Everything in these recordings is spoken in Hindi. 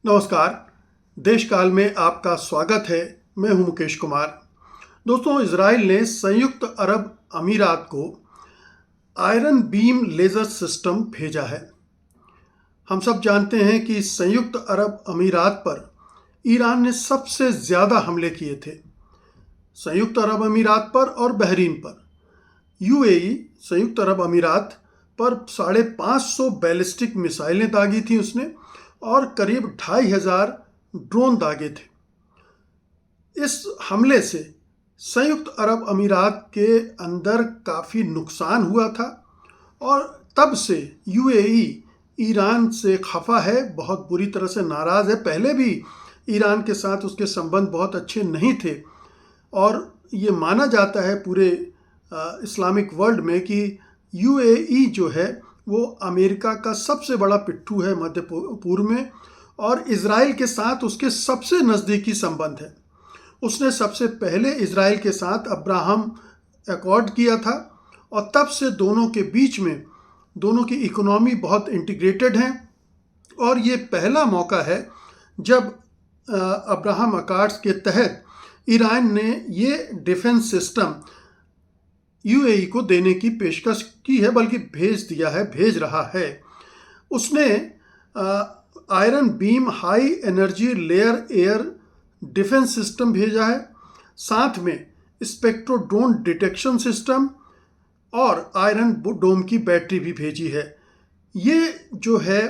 नमस्कार। देश काल में आपका स्वागत है। मैं हूं मुकेश कुमार। दोस्तों, इजराइल ने संयुक्त अरब अमीरात को आयरन बीम लेज़र सिस्टम भेजा है। हम सब जानते हैं कि संयुक्त अरब अमीरात पर ईरान ने सबसे ज़्यादा हमले किए थे। संयुक्त अरब अमीरात पर और बहरीन पर। यूएई संयुक्त अरब अमीरात पर 550 बैलिस्टिक मिसाइलें दागी थी उसने, और करीब 2500 ड्रोन दागे थे। इस हमले से संयुक्त अरब अमीरात के अंदर काफ़ी नुकसान हुआ था, और तब से यूएई ईरान से खफा है, बहुत बुरी तरह से नाराज़ है। पहले भी ईरान के साथ उसके संबंध बहुत अच्छे नहीं थे, और ये माना जाता है पूरे इस्लामिक वर्ल्ड में कि यूएई जो है वो अमेरिका का सबसे बड़ा पिट्ठू है मध्य पूर्व में, और इजराइल के साथ उसके सबसे नज़दीकी संबंध है। उसने सबसे पहले इजराइल के साथ अब्राहम एकॉर्ड किया था, और तब से दोनों के बीच में दोनों की इकोनॉमी बहुत इंटीग्रेटेड हैं। और ये पहला मौका है जब अब्राहम अकॉर्ड्स के तहत ईरान ने ये डिफेंस सिस्टम यूएई को देने की पेशकश की है, बल्कि भेज रहा है। उसने iron beam high energy layer air defence system भेजा है, साथ में स्पेक्ट्रो ड्रोन डिटेक्शन सिस्टम और आयरन डोम की बैटरी भी भेजी है। ये जो है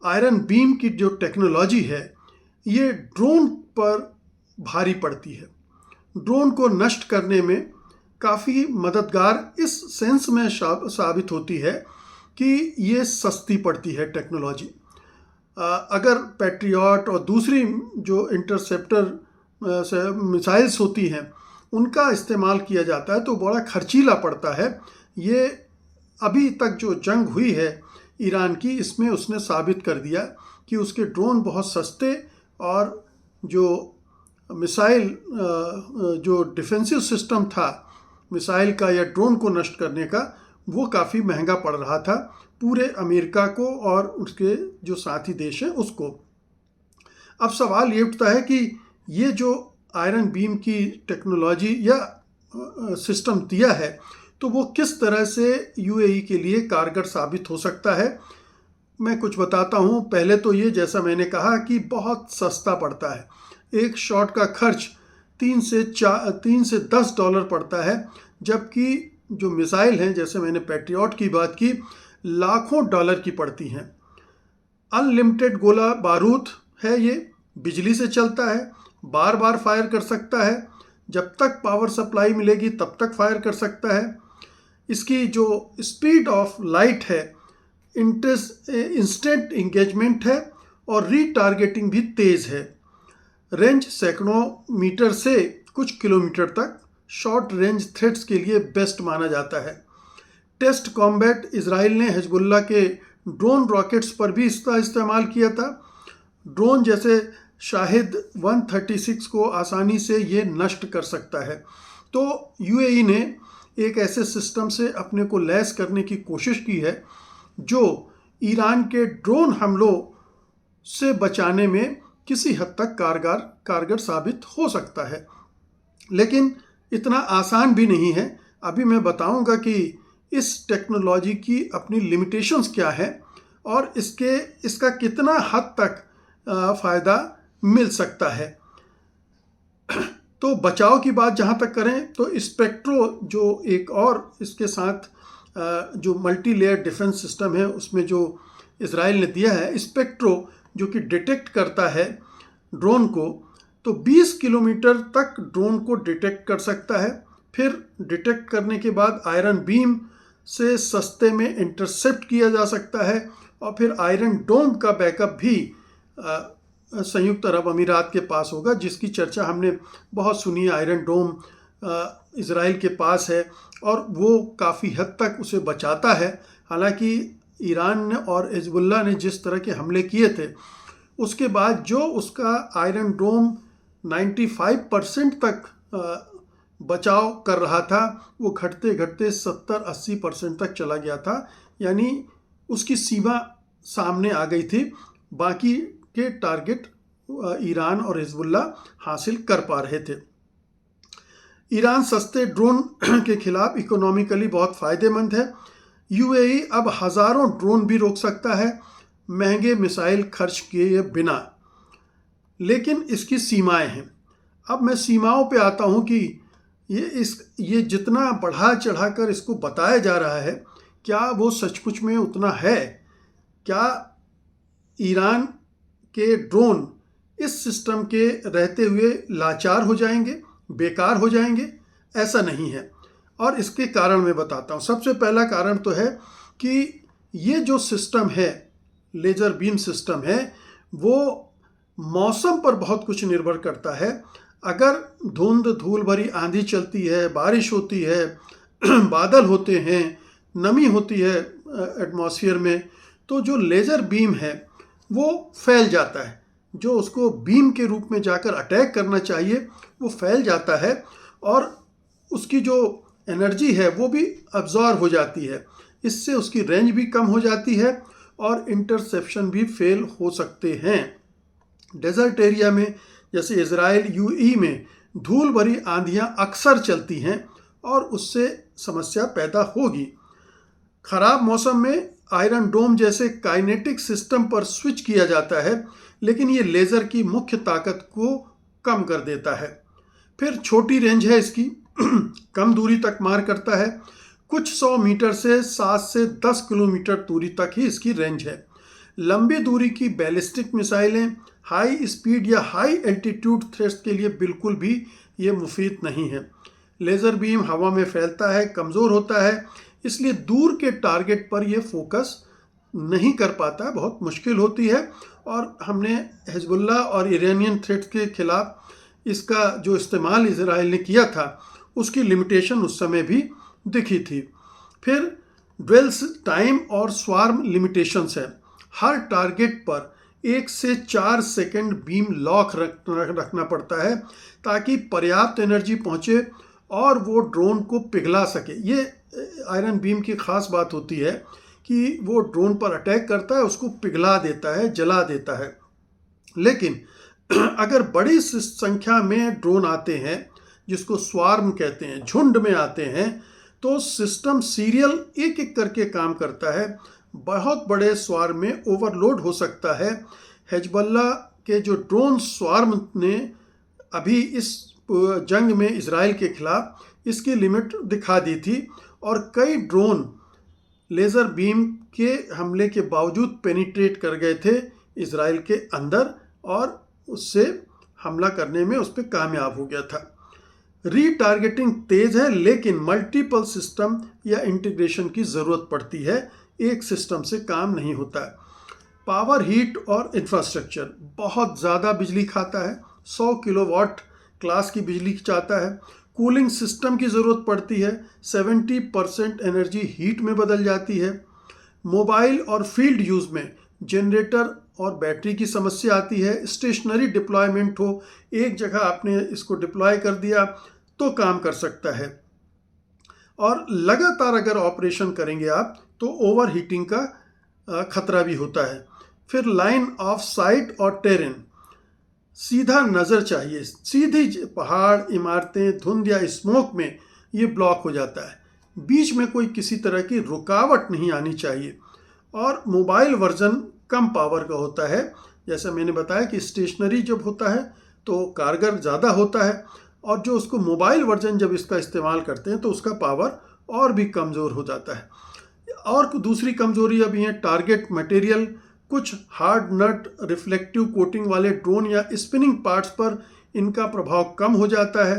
आयरन बीम की जो टेक्नोलॉजी है, ये ड्रोन पर भारी पड़ती है। ड्रोन को नष्ट करने में काफ़ी मददगार इस सेंस में साबित होती है कि ये सस्ती पड़ती है टेक्नोलॉजी। अगर पैट्रियट और दूसरी जो इंटरसेप्टर मिसाइल्स होती हैं उनका इस्तेमाल किया जाता है तो बड़ा खर्चीला पड़ता है। ये अभी तक जो जंग हुई है ईरान की, इसमें उसने साबित कर दिया कि उसके ड्रोन बहुत सस्ते, और जो मिसाइल जो डिफेंसिव सिस्टम था मिसाइल का या ड्रोन को नष्ट करने का, वो काफ़ी महंगा पड़ रहा था पूरे अमेरिका को और उसके जो साथी देश हैं उसको। अब सवाल ये उठता है कि ये जो आयरन बीम की टेक्नोलॉजी या सिस्टम दिया है तो वो किस तरह से यूएई के लिए कारगर साबित हो सकता है। मैं कुछ बताता हूँ। पहले तो ये, जैसा मैंने कहा, कि बहुत सस्ता पड़ता है। एक शॉट का खर्च 3 से 10 डॉलर पड़ता है, जबकि जो मिसाइल हैं, जैसे मैंने पैट्रियट की बात की, लाखों डॉलर की पड़ती हैं। अनलिमिटेड गोला बारूद है, ये बिजली से चलता है, बार बार फायर कर सकता है, जब तक पावर सप्लाई मिलेगी तब तक फायर कर सकता है। इसकी जो स्पीड ऑफ लाइट है, इंस्टेंट इंगेजमेंट है, और रीटारगेटिंग भी तेज़ है। रेंज सैकड़ों मीटर से कुछ किलोमीटर तक शॉर्ट रेंज थ्रेट्स के लिए बेस्ट माना जाता है। टेस्ट कॉम्बैट इजराइल ने हिजबुल्लाह के ड्रोन रॉकेट्स पर भी इसका इस्तेमाल किया था। ड्रोन जैसे शाहिद 136 को आसानी से ये नष्ट कर सकता है। तो यूएई ने एक ऐसे सिस्टम से अपने को लैस करने की कोशिश की है जो ईरान के ड्रोन हमलों से बचाने में किसी हद तक कारगर साबित हो सकता है, लेकिन इतना आसान भी नहीं है। अभी मैं बताऊंगा कि इस टेक्नोलॉजी की अपनी लिमिटेशंस क्या है और इसका कितना हद तक फ़ायदा मिल सकता है। तो बचाव की बात जहाँ तक करें तो स्पेक्ट्रो, जो एक और इसके साथ जो मल्टी लेयर डिफेंस सिस्टम है, उसमें जो इजराइल ने दिया है स्पेक्ट्रो, जो कि डिटेक्ट करता है ड्रोन को, तो 20 किलोमीटर तक ड्रोन को डिटेक्ट कर सकता है। फिर डिटेक्ट करने के बाद आयरन बीम से सस्ते में इंटरसेप्ट किया जा सकता है, और फिर आयरन डोम का बैकअप भी संयुक्त अरब अमीरात के पास होगा, जिसकी चर्चा हमने बहुत सुनी है। आयरन डोम इजराइल के पास है और वो काफ़ी हद तक उसे बचाता है। हालांकि ईरान ने और हिजबुल्लाह ने जिस तरह के हमले किए थे, उसके बाद जो उसका आयरन डोम 95% तक बचाव कर रहा था, वो घटते घटते 70-80% तक चला गया था। यानी उसकी सीमा सामने आ गई थी। बाकी के टारगेट ईरान और हिजबुल्ला हासिल कर पा रहे थे। ईरान सस्ते ड्रोन के खिलाफ इकोनॉमिकली बहुत फ़ायदेमंद है। यूएई अब हज़ारों ड्रोन भी रोक सकता है महंगे मिसाइल खर्च किए बिना, लेकिन इसकी सीमाएं हैं। अब मैं सीमाओं पे आता हूँ कि ये जितना बढ़ा चढ़ाकर इसको बताया जा रहा है, क्या वो सचमुच में उतना है? क्या ईरान के ड्रोन इस सिस्टम के रहते हुए लाचार हो जाएंगे, बेकार हो जाएंगे? ऐसा नहीं है, और इसके कारण मैं बताता हूँ। सबसे पहला कारण तो है कि ये जो सिस्टम है, लेज़र बीम सिस्टम है, वो मौसम पर बहुत कुछ निर्भर करता है। अगर धुंध धूल भरी आंधी चलती है, बारिश होती है, बादल होते हैं, नमी होती है एटमॉस्फेयर में, तो जो लेज़र बीम है वो फैल जाता है। जो उसको बीम के रूप में जाकर अटैक करना चाहिए वो फैल जाता है, और उसकी जो एनर्जी है वो भी अब्जॉर्ब हो जाती है। इससे उसकी रेंज भी कम हो जाती है और इंटरसेप्शन भी फेल हो सकते हैं। डेजर्ट एरिया में जैसे इजराइल, यूएई में धूल भरी आंधियां अक्सर चलती हैं और उससे समस्या पैदा होगी। खराब मौसम में आयरन डोम जैसे काइनेटिक सिस्टम पर स्विच किया जाता है, लेकिन ये लेज़र की मुख्य ताकत को कम कर देता है। फिर छोटी रेंज है इसकी, कम दूरी तक मार करता है। कुछ 100 मीटर से 7 से 10 किलोमीटर दूरी तक ही इसकी रेंज है। लंबी दूरी की बैलिस्टिक मिसाइलें, हाई स्पीड या हाई एल्टीट्यूड थ्रेट्स के लिए बिल्कुल भी ये मुफीद नहीं है। लेज़र बीम हवा में फैलता है, कमज़ोर होता है, इसलिए दूर के टारगेट पर यह फोकस नहीं कर पाता, बहुत मुश्किल होती है। और हमने हिजबुल्ला और ईरानियन थ्रेट्स के खिलाफ इसका जो इस्तेमाल इजराइल ने किया था उसकी लिमिटेशन उस समय भी दिखी थी। फिर ड्वेल्स टाइम और स्वार्म लिमिटेशंस है। हर टारगेट पर 1 से 4 सेकंड बीम लॉक रखना पड़ता है ताकि पर्याप्त एनर्जी पहुंचे और वो ड्रोन को पिघला सके। ये आयरन बीम की ख़ास बात होती है कि वो ड्रोन पर अटैक करता है, उसको पिघला देता है, जला देता है। लेकिन अगर बड़ी संख्या में ड्रोन आते हैं, जिसको स्वार्म कहते हैं, झुंड में आते हैं, तो सिस्टम सीरियल एक एक करके काम करता है। बहुत बड़े स्वार्म में ओवरलोड हो सकता है। हिजबुल्ला के जो ड्रोन स्वार्म ने अभी इस जंग में इजराइल के खिलाफ इसकी लिमिट दिखा दी थी, और कई ड्रोन लेज़र बीम के हमले के बावजूद पेनिट्रेट कर गए थे इजराइल के अंदर, और उससे हमला करने में उस पर कामयाब हो गया था। रीटारगेटिंग तेज है, लेकिन मल्टीपल सिस्टम या इंटीग्रेशन की ज़रूरत पड़ती है, एक सिस्टम से काम नहीं होता है। पावर, हीट और इंफ्रास्ट्रक्चर बहुत ज़्यादा बिजली खाता है, 100 किलोवाट क्लास की बिजली चाहता है। कूलिंग सिस्टम की ज़रूरत पड़ती है, 70% एनर्जी हीट में बदल जाती है। मोबाइल और फील्ड यूज़ में जनरेटर और बैटरी की समस्या आती है। स्टेशनरी डिप्लॉयमेंट हो, एक जगह आपने इसको डिप्लॉय कर दिया तो काम कर सकता है, और लगातार अगर ऑपरेशन करेंगे आप तो ओवर हीटिंग का खतरा भी होता है। फिर लाइन ऑफ साइट और टेरेन, सीधा नज़र चाहिए। सीधी पहाड़, इमारतें, धुंध या स्मोक में ये ब्लॉक हो जाता है। बीच में कोई किसी तरह की रुकावट नहीं आनी चाहिए। और मोबाइल वर्जन कम पावर का होता है। जैसा मैंने बताया कि स्टेशनरी जब होता है तो कारगर ज़्यादा होता है, और जो उसको मोबाइल वर्जन जब इसका इस्तेमाल करते हैं तो उसका पावर और भी कमज़ोर हो जाता है। और दूसरी कमज़ोरी अभी है टारगेट मटेरियल। कुछ हार्ड नट रिफ्लेक्टिव कोटिंग वाले ड्रोन या स्पिनिंग पार्ट्स पर इनका प्रभाव कम हो जाता है।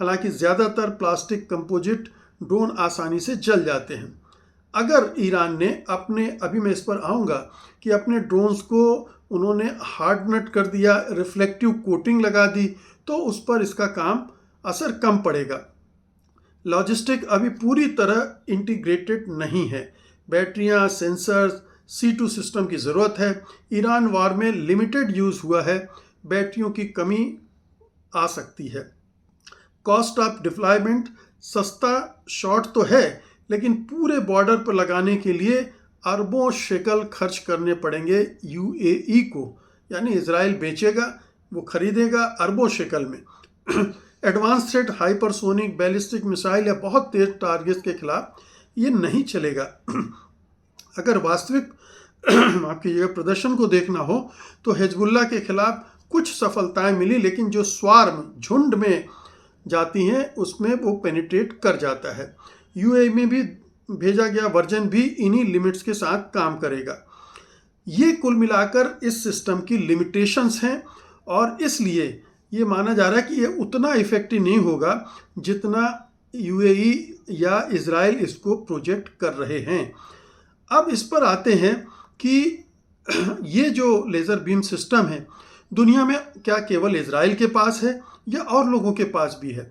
हालांकि ज़्यादातर प्लास्टिक कंपोजिट ड्रोन आसानी से जल जाते हैं। अगर ईरान ने अभी मैं इस पर आऊँगा कि अपने ड्रोन्स को उन्होंने हार्ड नट कर दिया, रिफ्लेक्टिव कोटिंग लगा दी, तो उस पर इसका काम असर कम पड़ेगा। लॉजिस्टिक अभी पूरी तरह इंटीग्रेटेड नहीं है। बैटरियां, सेंसर्स, C2 सिस्टम की ज़रूरत है। ईरान वार में लिमिटेड यूज़ हुआ है, बैटरियों की कमी आ सकती है। कॉस्ट ऑफ डिप्लॉयमेंट, सस्ता शॉट तो है, लेकिन पूरे बॉर्डर पर लगाने के लिए अरबों शेकल खर्च करने पड़ेंगे यूएई को, यानी इजराइल बेचेगा, वो खरीदेगा अरबों शेकल में। Advance threat hypersonic ballistic missile या बहुत तेज टारगेट के खिलाफ ये नहीं चलेगा। अगर वास्तविक आपकी जगह प्रदर्शन को देखना हो तो हिजबुल्लाह के खिलाफ कुछ सफलताएं मिली, लेकिन जो स्वार्म झुंड में जाती हैं उसमें वो पेनिट्रेट कर जाता है। यूएई में भी भेजा गया वर्जन भी इन्हीं लिमिट्स के साथ काम करेगा। ये कुल मिलाकर इस सिस्टम की लिमिटेशंस हैं और इसलिए ये माना जा रहा है कि ये उतना इफेक्टिव नहीं होगा जितना यूएई या इजराइल इसको प्रोजेक्ट कर रहे हैं। अब इस पर आते हैं कि ये जो लेज़र बीम सिस्टम है दुनिया में क्या केवल इजराइल के पास है या और लोगों के पास भी है।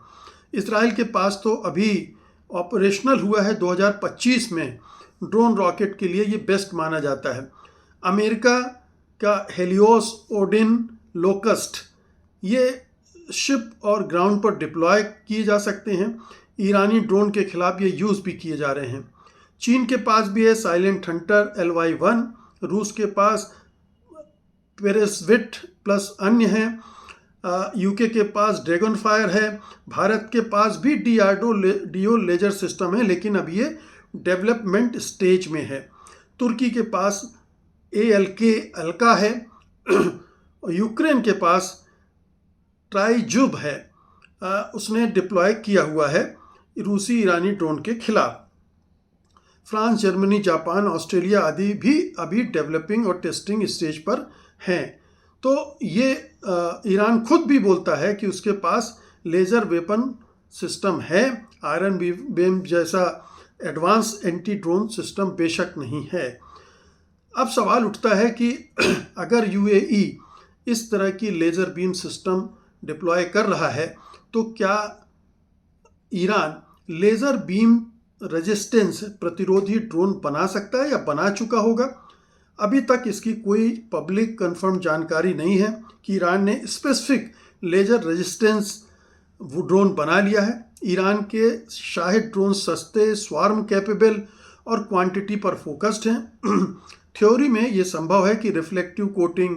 इजराइल के पास तो अभी ऑपरेशनल हुआ है 2025 में, ड्रोन रॉकेट के लिए ये बेस्ट माना जाता है। अमेरिका का हेलियोस, ओडिन, लोकस्ट ये शिप और ग्राउंड पर डिप्लॉय किए जा सकते हैं। ईरानी ड्रोन के खिलाफ ये यूज़ भी किए जा रहे हैं। चीन के पास भी है साइलेंट हंटर LY-1, रूस के पास पेरेस्विट प्लस अन्य हैं, यूके के पास ड्रैगन फायर है, भारत के पास भी DRDO लेजर सिस्टम है, लेकिन अब ये डेवलपमेंट स्टेज में है। तुर्की के पास ALK अल्का है, यूक्रेन के पास ट्राइजुब है, उसने डिप्लॉय किया हुआ है रूसी ईरानी ड्रोन के खिलाफ। फ्रांस, जर्मनी, जापान, ऑस्ट्रेलिया आदि भी अभी डेवलपिंग और टेस्टिंग स्टेज पर हैं। तो ये ईरान खुद भी बोलता है कि उसके पास लेज़र वेपन सिस्टम है, आयरन बीम जैसा एडवांस एंटी ड्रोन सिस्टम बेशक नहीं है। अब सवाल उठता है कि अगर यूएई इस तरह की लेज़र बीम सिस्टम डिप्लॉय कर रहा है तो क्या ईरान लेज़र बीम रेजिस्टेंस प्रतिरोधी ड्रोन बना सकता है या बना चुका होगा? अभी तक इसकी कोई पब्लिक कंफर्म जानकारी नहीं है कि ईरान ने स्पेसिफिक लेज़र रेजिस्टेंस ड्रोन बना लिया है। ईरान के शाहिद ड्रोन सस्ते, स्वार्म कैपेबल और क्वांटिटी पर फोकस्ड हैं। थ्योरी में ये संभव है कि reflective coating,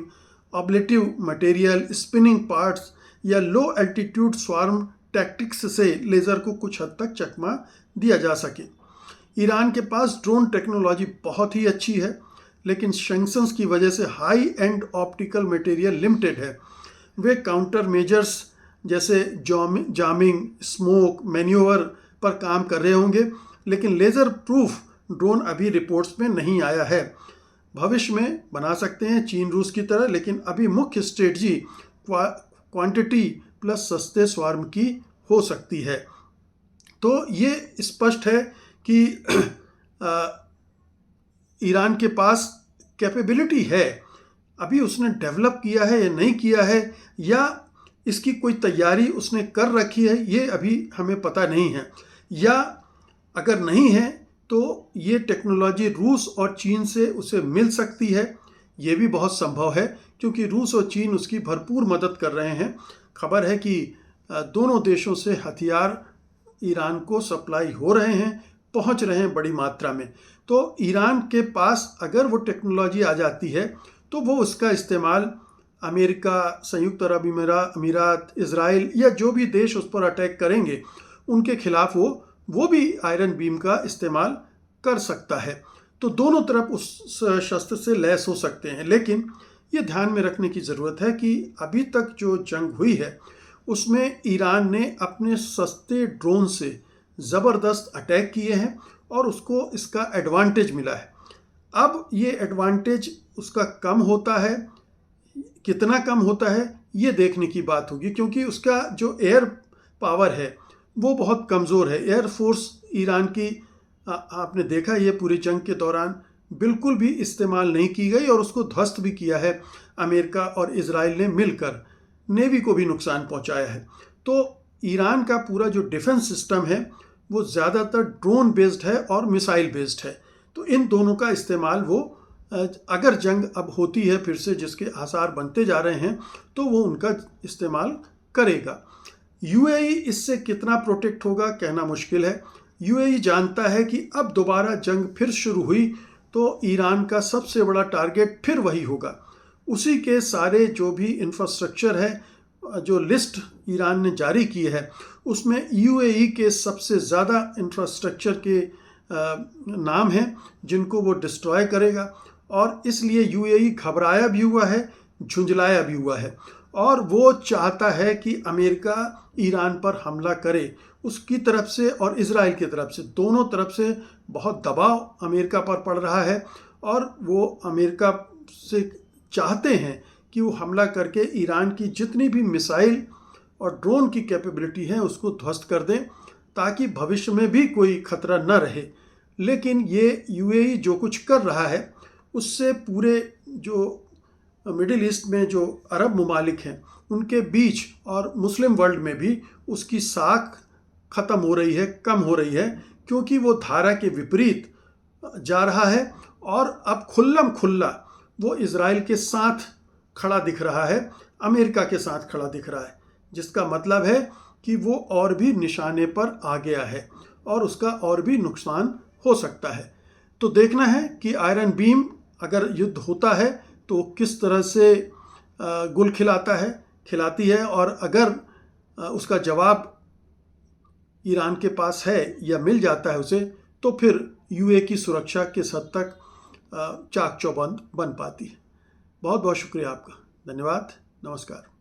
ablative material, spinning parts या लो एल्टीट्यूड स्वार्म टैक्टिक्स से लेज़र को कुछ हद तक चकमा दिया जा सके। ईरान के पास ड्रोन टेक्नोलॉजी बहुत ही अच्छी है, लेकिन सैंक्शंस की वजह से high and optical material limited है। वे काउंटर मेजर्स जैसे जामिंग, स्मोक, मैन्यूवर पर काम कर रहे होंगे, लेकिन लेज़र प्रूफ ड्रोन अभी रिपोर्ट्स में नहीं आया है। भविष्य में बना सकते हैं चीन रूस की तरह, लेकिन अभी मुख्य स्ट्रेटजी क्वांटिटी प्लस सस्ते स्वार्म की हो सकती है। तो ये स्पष्ट है कि ईरान के पास कैपेबिलिटी है, अभी उसने डेवलप किया है या नहीं किया है, या इसकी कोई तैयारी उसने कर रखी है, ये अभी हमें पता नहीं है। या अगर नहीं है तो ये टेक्नोलॉजी रूस और चीन से उसे मिल सकती है, ये भी बहुत संभव है, क्योंकि रूस और चीन उसकी भरपूर मदद कर रहे हैं। खबर है कि दोनों देशों से हथियार ईरान को सप्लाई हो रहे हैं, पहुंच रहे हैं बड़ी मात्रा में। तो ईरान के पास अगर वो टेक्नोलॉजी आ जाती है तो वो उसका इस्तेमाल अमेरिका, संयुक्त अरब अमीरात, इजराइल या जो भी देश उस पर अटैक करेंगे उनके खिलाफ वो भी आयरन बीम का इस्तेमाल कर सकता है। तो दोनों तरफ उस शस्त्र से लैस हो सकते हैं। लेकिन ये ध्यान में रखने की ज़रूरत है कि अभी तक जो जंग हुई है उसमें ईरान ने अपने सस्ते ड्रोन से ज़बरदस्त अटैक किए हैं और उसको इसका एडवांटेज मिला है। अब ये एडवांटेज उसका कम होता है, कितना कम होता है ये देखने की बात होगी, क्योंकि उसका जो एयर पावर है वो बहुत कमज़ोर है। एयर फोर्स ईरान की आपने देखा ये पूरी जंग के दौरान बिल्कुल भी इस्तेमाल नहीं की गई और उसको ध्वस्त भी किया है अमेरिका और इजराइल ने मिलकर, नेवी को भी नुकसान पहुंचाया है। तो ईरान का पूरा जो डिफेंस सिस्टम है वो ज़्यादातर ड्रोन बेस्ड है और मिसाइल बेस्ड है। तो इन दोनों का इस्तेमाल वो अगर जंग अब होती है फिर से, जिसके आसार बनते जा रहे हैं, तो वो उनका इस्तेमाल करेगा। यूएई इससे कितना प्रोटेक्ट होगा कहना मुश्किल है। यूएई जानता है कि अब दोबारा जंग फिर शुरू हुई तो ईरान का सबसे बड़ा टारगेट फिर वही होगा। उसी के सारे जो भी इंफ्रास्ट्रक्चर है, जो लिस्ट ईरान ने जारी की है, उसमें यूएई के सबसे ज़्यादा इंफ्रास्ट्रक्चर के नाम हैं जिनको वो डिस्ट्रॉय करेगा। और इसलिए यूएई घबराया भी हुआ है, झुंझलाया भी हुआ है, और वो चाहता है कि अमेरिका ईरान पर हमला करे। उसकी तरफ से और इजराइल की तरफ से, दोनों तरफ से बहुत दबाव अमेरिका पर पड़ रहा है, और वो अमेरिका से चाहते हैं कि वो हमला करके ईरान की जितनी भी मिसाइल और ड्रोन की कैपेबिलिटी है उसको ध्वस्त कर दें, ताकि भविष्य में भी कोई खतरा न रहे। लेकिन ये यूएई जो कुछ कर रहा है उससे पूरे जो मिडिल ईस्ट में जो अरब ममालिक हैं उनके बीच और मुस्लिम वर्ल्ड में भी उसकी साख ख़त्म हो रही है, कम हो रही है, क्योंकि वो धारा के विपरीत जा रहा है। और अब खुल्लम खुल्ला वो इजराइल के साथ खड़ा दिख रहा है, अमेरिका के साथ खड़ा दिख रहा है, जिसका मतलब है कि वो और भी निशाने पर आ गया है और उसका और भी नुकसान हो सकता है। तो देखना है कि आयरन बीम अगर युद्ध होता है तो किस तरह से गुल खिलाती है, और अगर उसका जवाब ईरान के पास है या मिल जाता है उसे, तो फिर यूए की सुरक्षा किस हद तक चाक चौबंद बन पाती है। बहुत बहुत शुक्रिया आपका। धन्यवाद। नमस्कार।